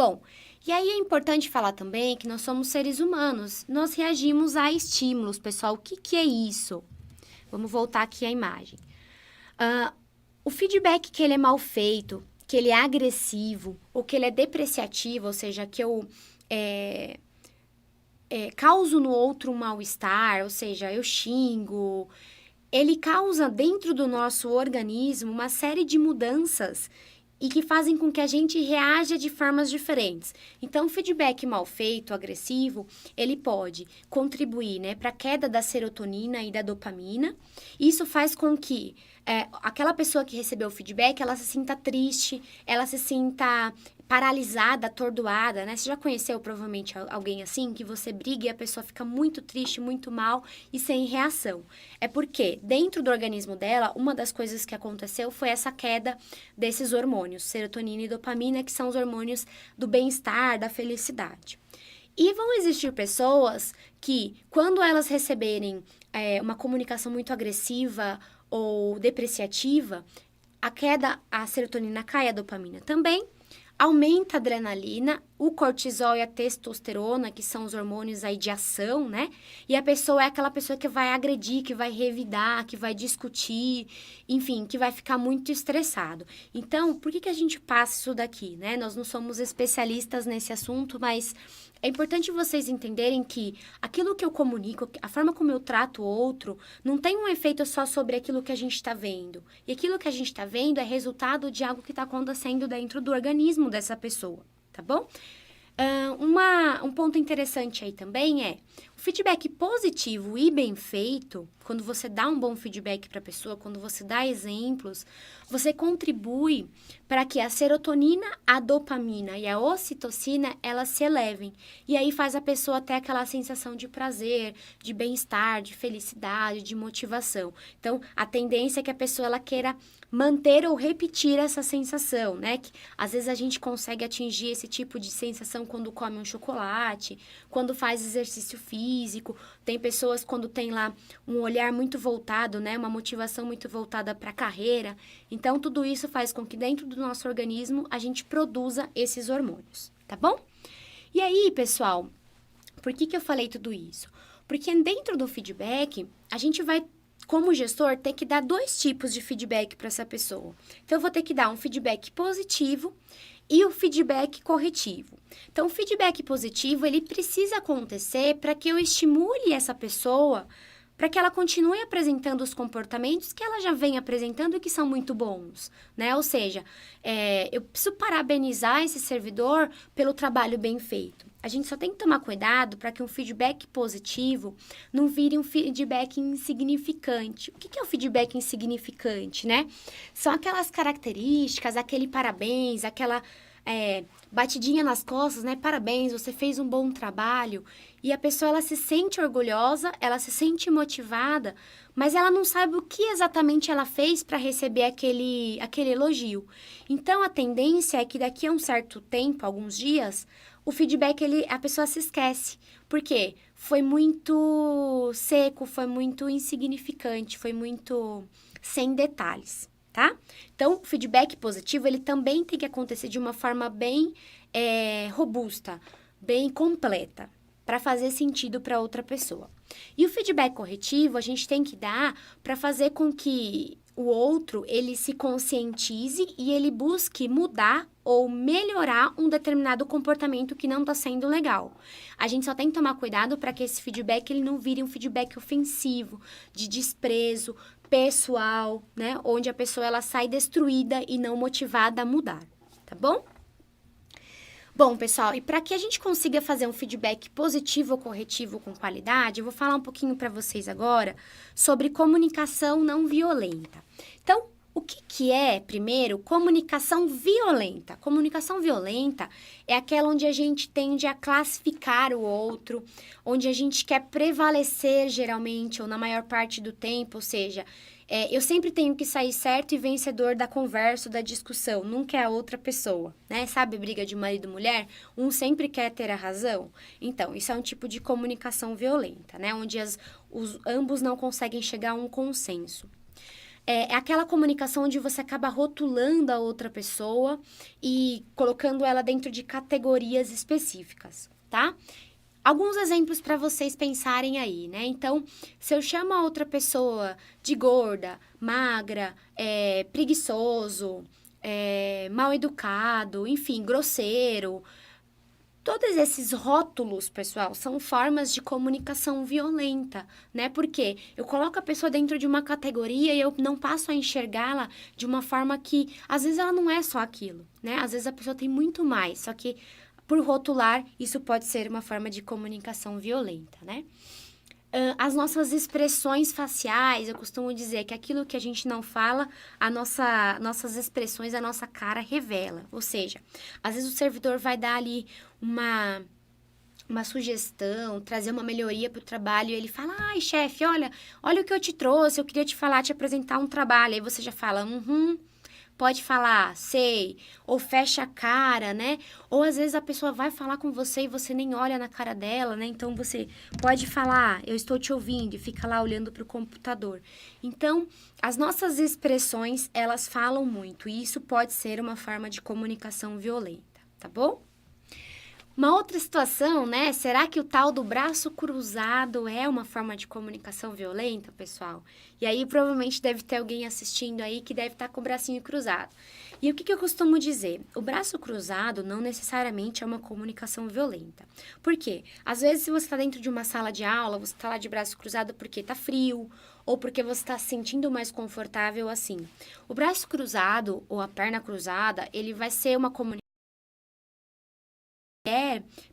Bom, e aí é importante falar também que nós somos seres humanos, nós reagimos a estímulos, pessoal. O que é isso? Vamos voltar aqui à imagem. O feedback que ele é mal feito, que ele é agressivo, ou que ele é depreciativo, ou seja, que eu causo no outro um mal-estar, ou seja, eu xingo, ele causa dentro do nosso organismo uma série de mudanças e que fazem com que a gente reaja de formas diferentes. Então, o feedback mal feito, agressivo, ele pode contribuir, né, para a queda da serotonina e da dopamina. Isso faz com que aquela pessoa que recebeu o feedback, ela se sinta triste, ela se sinta paralisada, atordoada, né? Você já conheceu provavelmente alguém assim, que você briga e a pessoa fica muito triste, muito mal e sem reação. É porque dentro do organismo dela, uma das coisas que aconteceu foi essa queda desses hormônios, serotonina e dopamina, que são os hormônios do bem-estar, da felicidade. E vão existir pessoas que, quando elas receberem uma comunicação muito agressiva ou depreciativa, a serotonina cai, a dopamina também, aumenta a adrenalina, o cortisol e a testosterona, que são os hormônios aí de ação, né? E a pessoa é aquela pessoa que vai agredir, que vai revidar, que vai discutir, enfim, que vai ficar muito estressado. Então, por que a gente passa isso daqui, né? Nós não somos especialistas nesse assunto, mas é importante vocês entenderem que aquilo que eu comunico, a forma como eu trato o outro, não tem um efeito só sobre aquilo que a gente está vendo. E aquilo que a gente está vendo é resultado de algo que está acontecendo dentro do organismo dessa pessoa, tá bom? Um ponto interessante aí também é o feedback positivo e bem feito, quando você dá um bom feedback para a pessoa, quando você dá exemplos, você contribui para que a serotonina, a dopamina e a ocitocina, elas se elevem. E aí faz a pessoa ter aquela sensação de prazer, de bem-estar, de felicidade, de motivação. Então, a tendência é que a pessoa ela queira manter ou repetir essa sensação, né? Que às vezes a gente consegue atingir esse tipo de sensação quando come um chocolate, quando faz exercício físico. Tem pessoas quando tem lá um olhar muito voltado, né? Uma motivação muito voltada para a carreira. Então, tudo isso faz com que dentro do nosso organismo a gente produza esses hormônios, tá bom? E aí, pessoal, por que eu falei tudo isso? Porque dentro do feedback, a gente vai, como gestor, ter que dar 2 tipos de feedback para essa pessoa. Então, eu vou ter que dar um feedback positivo e o feedback corretivo. Então, o feedback positivo, ele precisa acontecer para que eu estimule essa pessoa, para que ela continue apresentando os comportamentos que ela já vem apresentando e que são muito bons, né? Ou seja, eu preciso parabenizar esse servidor pelo trabalho bem feito. A gente só tem que tomar cuidado para que um feedback positivo não vire um feedback insignificante. O que é o feedback insignificante, né? São aquelas características, aquele parabéns, aquela batidinha nas costas, né? Parabéns, você fez um bom trabalho. E a pessoa, ela se sente orgulhosa, ela se sente motivada, mas ela não sabe o que exatamente ela fez para receber aquele elogio. Então, a tendência é que daqui a um certo tempo, alguns dias, o feedback, a pessoa se esquece. Por quê? Foi muito seco, foi muito insignificante, foi muito sem detalhes, tá? Então, o feedback positivo, ele também tem que acontecer de uma forma bem robusta, bem completa, para fazer sentido para outra pessoa. E o feedback corretivo, a gente tem que dar para fazer com que o outro, ele se conscientize e ele busque mudar ou melhorar um determinado comportamento que não está sendo legal. A gente só tem que tomar cuidado para que esse feedback ele não vire um feedback ofensivo, de desprezo pessoal, né? Onde a pessoa ela sai destruída e não motivada a mudar, tá bom? Bom, pessoal, e para que a gente consiga fazer um feedback positivo ou corretivo com qualidade, eu vou falar um pouquinho para vocês agora sobre comunicação não violenta. Então, o que é, primeiro, comunicação violenta? Comunicação violenta é aquela onde a gente tende a classificar o outro, onde a gente quer prevalecer, geralmente, ou na maior parte do tempo, ou seja, eu sempre tenho que sair certo e vencedor da conversa, da discussão, nunca é a outra pessoa, né? Sabe briga de marido e mulher? Um sempre quer ter a razão. Então, isso é um tipo de comunicação violenta, né? Onde ambos não conseguem chegar a um consenso. é aquela comunicação onde você acaba rotulando a outra pessoa e colocando ela dentro de categorias específicas, tá? Alguns exemplos para vocês pensarem aí, né? Então, se eu chamo a outra pessoa de gorda, magra, preguiçoso, mal educado, enfim, grosseiro, todos esses rótulos, pessoal, são formas de comunicação violenta, né? Porque eu coloco a pessoa dentro de uma categoria e eu não passo a enxergá-la de uma forma que, às vezes, ela não é só aquilo, né? Às vezes a pessoa tem muito mais, só que por rotular, isso pode ser uma forma de comunicação violenta, né? As nossas expressões faciais, eu costumo dizer que aquilo que a gente não fala, nossas expressões, a nossa cara revela. Ou seja, às vezes o servidor vai dar ali uma sugestão, trazer uma melhoria para o trabalho, e ele fala, ai, chefe, olha o que eu te trouxe, eu queria te falar, te apresentar um trabalho. Aí você já fala, pode falar, sei, ou fecha a cara, né? Ou às vezes a pessoa vai falar com você e você nem olha na cara dela, né? Então você pode falar, eu estou te ouvindo, e fica lá olhando para o computador. Então, as nossas expressões, elas falam muito, e isso pode ser uma forma de comunicação violenta, tá bom? Uma outra situação, né? Será que o tal do braço cruzado é uma forma de comunicação violenta, pessoal? E aí, provavelmente, deve ter alguém assistindo aí que deve estar com o bracinho cruzado. E o que eu costumo dizer? O braço cruzado não necessariamente é uma comunicação violenta. Por quê? Às vezes, se você está dentro de uma sala de aula, você está lá de braço cruzado porque está frio, ou porque você está se sentindo mais confortável assim. O braço cruzado, ou a perna cruzada, ele vai ser uma comunicação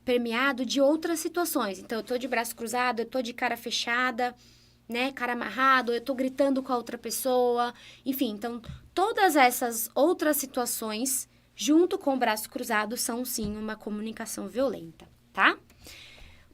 permeado de outras situações. Então, eu tô de braço cruzado, eu tô de cara fechada, né, cara amarrado, eu tô gritando com a outra pessoa, enfim. Então, todas essas outras situações, junto com o braço cruzado, são sim uma comunicação violenta, tá?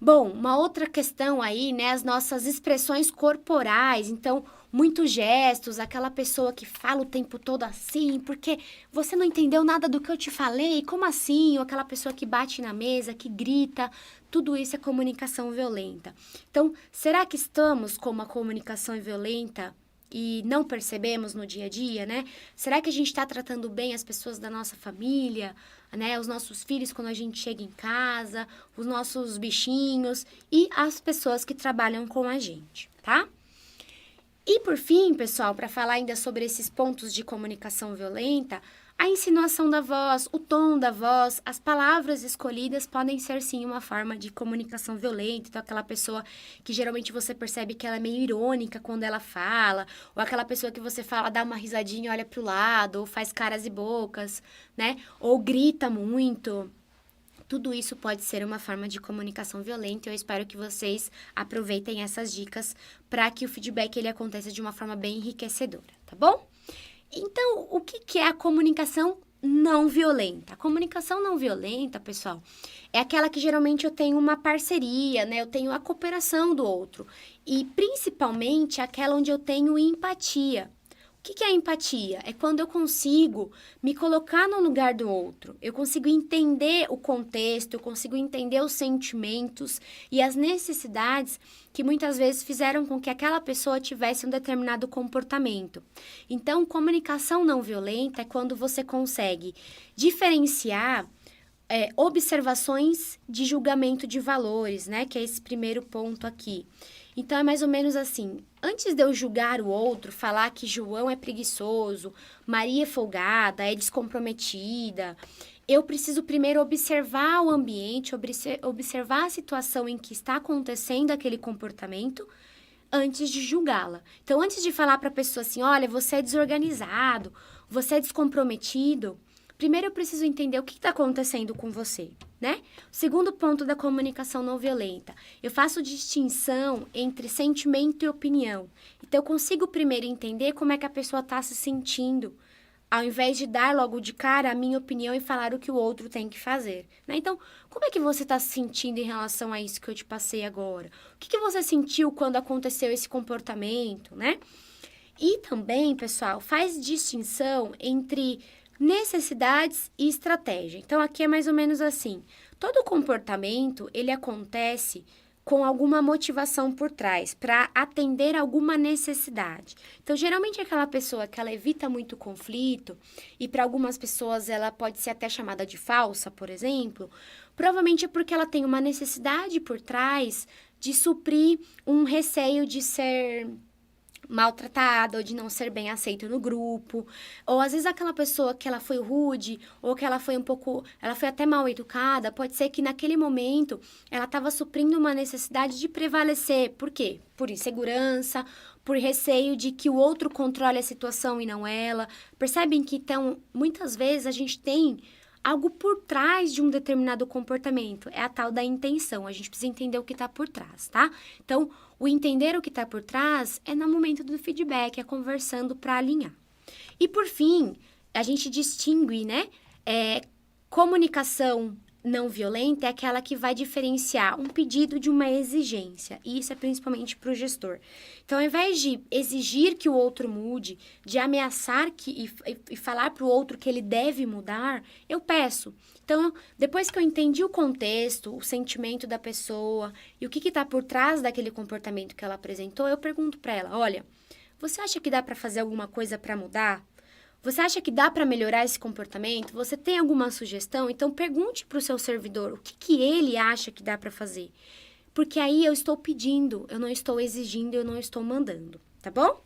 Bom, uma outra questão aí, né, as nossas expressões corporais. Então, muitos gestos, aquela pessoa que fala o tempo todo assim, porque você não entendeu nada do que eu te falei, como assim? Ou aquela pessoa que bate na mesa, que grita, tudo isso é comunicação violenta. Então, será que estamos com uma comunicação violenta e não percebemos no dia a dia, né? Será que a gente está tratando bem as pessoas da nossa família, né? Os nossos filhos quando a gente chega em casa, os nossos bichinhos e as pessoas que trabalham com a gente, tá? E por fim, pessoal, para falar ainda sobre esses pontos de comunicação violenta, a insinuação da voz, o tom da voz, as palavras escolhidas podem ser sim uma forma de comunicação violenta. Então, aquela pessoa que geralmente você percebe que ela é meio irônica quando ela fala, ou aquela pessoa que você fala, dá uma risadinha, olha pro lado, ou faz caras e bocas, né? Ou grita muito. Tudo isso pode ser uma forma de comunicação violenta. Eu espero que vocês aproveitem essas dicas para que o feedback ele aconteça de uma forma bem enriquecedora, tá bom? Então, o que é a comunicação não violenta? A comunicação não violenta, pessoal, é aquela que geralmente eu tenho uma parceria, né? Eu tenho a cooperação do outro. E, principalmente, aquela onde eu tenho empatia. O que é a empatia? É quando eu consigo me colocar no lugar do outro. Eu consigo entender o contexto, eu consigo entender os sentimentos e as necessidades que muitas vezes fizeram com que aquela pessoa tivesse um determinado comportamento. Então, comunicação não violenta é quando você consegue diferenciar observações de julgamento de valores, né? Que é esse primeiro ponto aqui. Então, é mais ou menos assim, antes de eu julgar o outro, falar que João é preguiçoso, Maria é folgada, é descomprometida, eu preciso primeiro observar o ambiente, observar a situação em que está acontecendo aquele comportamento, antes de julgá-la. Então, antes de falar para a pessoa assim, olha, você é desorganizado, você é descomprometido, primeiro eu preciso entender o que está acontecendo com você, né? O segundo ponto da comunicação não violenta. Eu faço distinção entre sentimento e opinião. Então, eu consigo primeiro entender como é que a pessoa está se sentindo, ao invés de dar logo de cara a minha opinião e falar o que o outro tem que fazer, né? Então, como é que você está se sentindo em relação a isso que eu te passei agora? O que você sentiu quando aconteceu esse comportamento, né? E também, pessoal, faz distinção entre necessidades e estratégia. Então, aqui é mais ou menos assim. Todo comportamento, ele acontece com alguma motivação por trás, para atender alguma necessidade. Então, geralmente, aquela pessoa que ela evita muito conflito, e para algumas pessoas ela pode ser até chamada de falsa, por exemplo, provavelmente é porque ela tem uma necessidade por trás de suprir um receio de ser maltratada ou de não ser bem aceito no grupo, ou às vezes aquela pessoa que ela foi rude ou que ela foi ela foi até mal educada, pode ser que naquele momento ela estava suprindo uma necessidade de prevalecer. Por quê? Por insegurança, por receio de que o outro controle a situação e não ela. Percebem que então muitas vezes a gente tem algo por trás de um determinado comportamento. É a tal da intenção. A gente precisa entender o que está por trás, tá? Então, o entender o que está por trás é no momento do feedback, é conversando para alinhar. E, por fim, a gente distingue, né? Comunicação não violenta é aquela que vai diferenciar um pedido de uma exigência. E isso é principalmente para o gestor. Então, ao invés de exigir que o outro mude, de ameaçar e falar para o outro que ele deve mudar, eu peço. Então, depois que eu entendi o contexto, o sentimento da pessoa e o que está por trás daquele comportamento que ela apresentou, eu pergunto para ela, olha, você acha que dá para fazer alguma coisa para mudar? Você acha que dá para melhorar esse comportamento? Você tem alguma sugestão? Então, pergunte para o seu servidor o que ele acha que dá para fazer. Porque aí eu estou pedindo, eu não estou exigindo, eu não estou mandando, tá bom?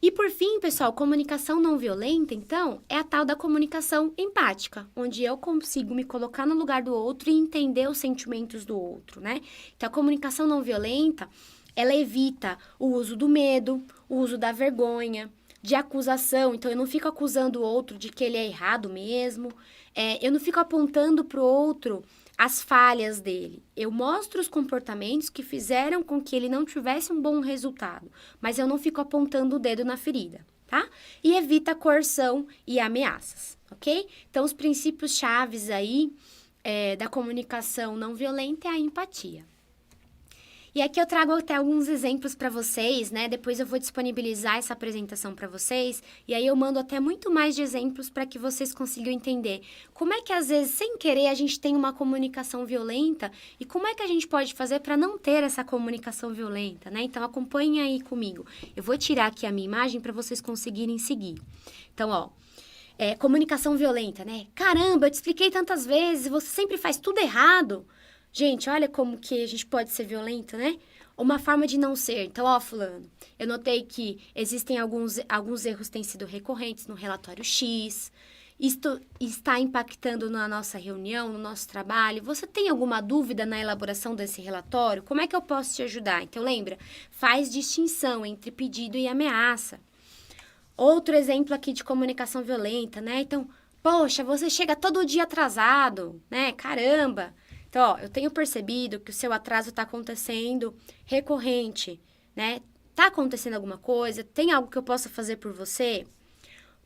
E por fim, pessoal, comunicação não violenta, então, é a tal da comunicação empática, onde eu consigo me colocar no lugar do outro e entender os sentimentos do outro, né? Então, a comunicação não violenta, ela evita o uso do medo, o uso da vergonha, de acusação. Então, eu não fico acusando o outro de que ele é errado mesmo, eu não fico apontando para o outro as falhas dele. Eu mostro os comportamentos que fizeram com que ele não tivesse um bom resultado, mas eu não fico apontando o dedo na ferida, tá? E evita a coerção e ameaças, ok? Então, os princípios chaves aí da comunicação não violenta é a empatia. E aqui eu trago até alguns exemplos para vocês, né? Depois eu vou disponibilizar essa apresentação para vocês. E aí eu mando até muito mais de exemplos para que vocês consigam entender como é que, às vezes, sem querer, a gente tem uma comunicação violenta e como é que a gente pode fazer para não ter essa comunicação violenta, né? Então, acompanhem aí comigo. Eu vou tirar aqui a minha imagem para vocês conseguirem seguir. Então, ó, comunicação violenta, né? Caramba, eu te expliquei tantas vezes, você sempre faz tudo errado. Gente, olha como que a gente pode ser violento, né? Uma forma de não ser. Então, ó, fulano, eu notei que existem alguns erros que têm sido recorrentes no relatório X. Isto está impactando na nossa reunião, no nosso trabalho. Você tem alguma dúvida na elaboração desse relatório? Como é que eu posso te ajudar? Então, lembra, faz distinção entre pedido e ameaça. Outro exemplo aqui de comunicação violenta, né? Então, poxa, você chega todo dia atrasado, né? Caramba! Então, ó, eu tenho percebido que o seu atraso está acontecendo recorrente, né? Tá acontecendo alguma coisa? Tem algo que eu possa fazer por você?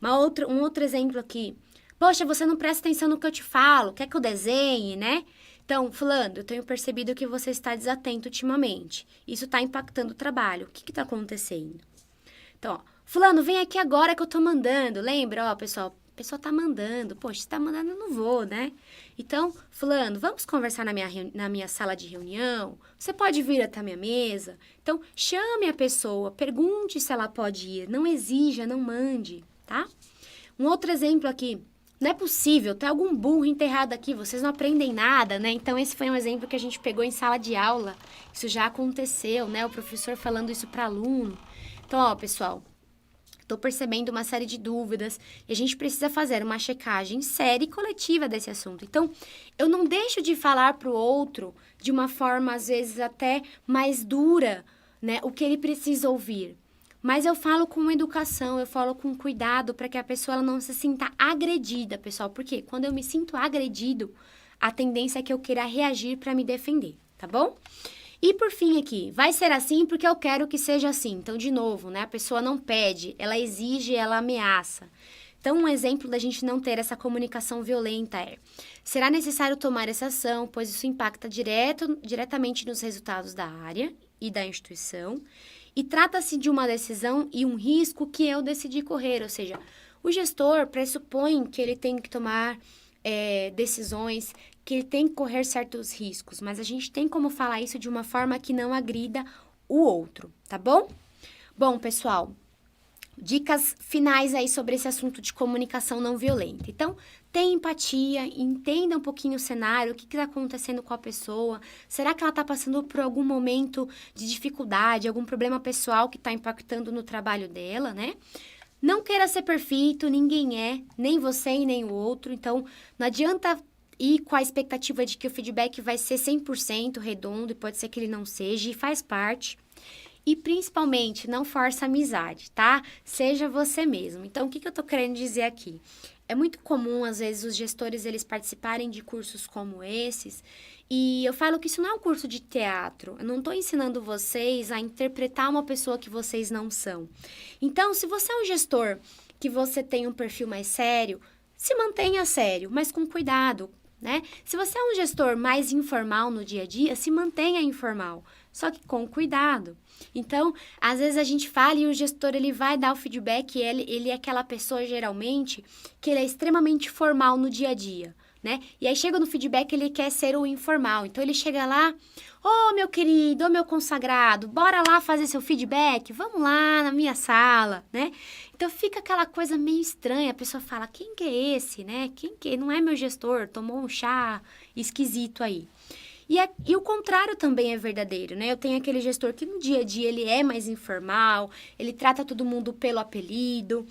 Um outro exemplo aqui. Poxa, você não presta atenção no que eu te falo, quer que eu desenhe, né? Então, fulano, eu tenho percebido que você está desatento ultimamente. Isso está impactando o trabalho. O que está acontecendo? Então, ó, fulano, vem aqui agora que eu tô mandando. Lembra, ó, pessoal? A pessoa tá mandando. Poxa, se tá mandando, eu não vou, né? Então, fulano, vamos conversar na minha sala de reunião? Você pode vir até a minha mesa? Então, chame a pessoa, pergunte se ela pode ir. Não exija, não mande, tá? Um outro exemplo aqui. Não é possível, tem algum burro enterrado aqui, vocês não aprendem nada, né? Então, esse foi um exemplo que a gente pegou em sala de aula. Isso já aconteceu, né? O professor falando isso para aluno. Então, ó, pessoal, estou percebendo uma série de dúvidas e a gente precisa fazer uma checagem séria e coletiva desse assunto. Então, eu não deixo de falar para o outro de uma forma, às vezes, até mais dura, né? O que ele precisa ouvir. Mas eu falo com educação, eu falo com cuidado para que a pessoa ela não se sinta agredida, pessoal. Porque quando eu me sinto agredido, a tendência é que eu queira reagir para me defender, tá bom? E por fim aqui, vai ser assim porque eu quero que seja assim. Então, de novo, né? A pessoa não pede, ela exige, ela ameaça. Então, um exemplo da gente não ter essa comunicação violenta será necessário tomar essa ação, pois isso impacta diretamente nos resultados da área e da instituição. E trata-se de uma decisão e um risco que eu decidi correr. Ou seja, o gestor pressupõe que ele tem que tomar decisões que ele tem que correr certos riscos, mas a gente tem como falar isso de uma forma que não agrida o outro, tá bom? Bom, pessoal, dicas finais aí sobre esse assunto de comunicação não violenta. Então, tenha empatia, entenda um pouquinho o cenário, o que está acontecendo com a pessoa. Será que ela está passando por algum momento de dificuldade, algum problema pessoal que está impactando no trabalho dela, né? Não queira ser perfeito, ninguém é, nem você e nem o outro. Então, não adianta ir com a expectativa de que o feedback vai ser 100% redondo, e pode ser que ele não seja, e faz parte. E, principalmente, não força a amizade, tá? Seja você mesmo. Então, o que eu tô querendo dizer aqui? É muito comum, às vezes, os gestores, eles participarem de cursos como esses, e eu falo que isso não é um curso de teatro. Eu não tô ensinando vocês a interpretar uma pessoa que vocês não são. Então, se você é um gestor que você tem um perfil mais sério, se mantenha sério, mas com cuidado, né? Se você é um gestor mais informal no dia a dia, se mantenha informal, só que com cuidado. Então, às vezes a gente fala e o gestor ele vai dar o feedback e ele é aquela pessoa, geralmente, que ele é extremamente formal no dia a dia, né? E aí chega no feedback, ele quer ser o informal. Então, ele chega lá, ô meu querido, ô meu consagrado, bora lá fazer seu feedback? Vamos lá na minha sala, né? Então, fica aquela coisa meio estranha. A pessoa fala, quem que é esse, né? Quem que é? Não é meu gestor, tomou um chá esquisito aí. E o contrário também é verdadeiro, né? Eu tenho aquele gestor que no dia a dia ele é mais informal, ele trata todo mundo pelo apelido.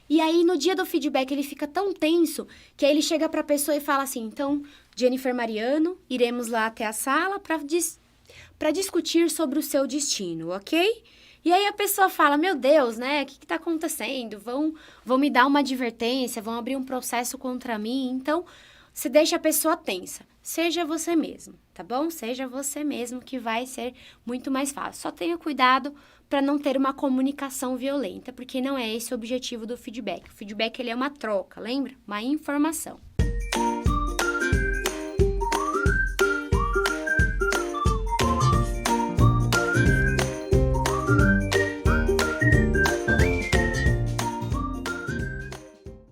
E aí, no dia do feedback, ele fica tão tenso que aí ele chega para a pessoa e fala assim, então, Jennifer Mariano, iremos lá até a sala para discutir sobre o seu destino, ok? E aí a pessoa fala, meu Deus, né? O que está acontecendo? Vão me dar uma advertência, vão abrir um processo contra mim. Então, você deixa a pessoa tensa. Seja você mesmo, tá bom? Seja você mesmo que vai ser muito mais fácil. Só tenha cuidado para não ter uma comunicação violenta, porque não é esse o objetivo do feedback. O feedback ele é uma troca, lembra? Uma informação.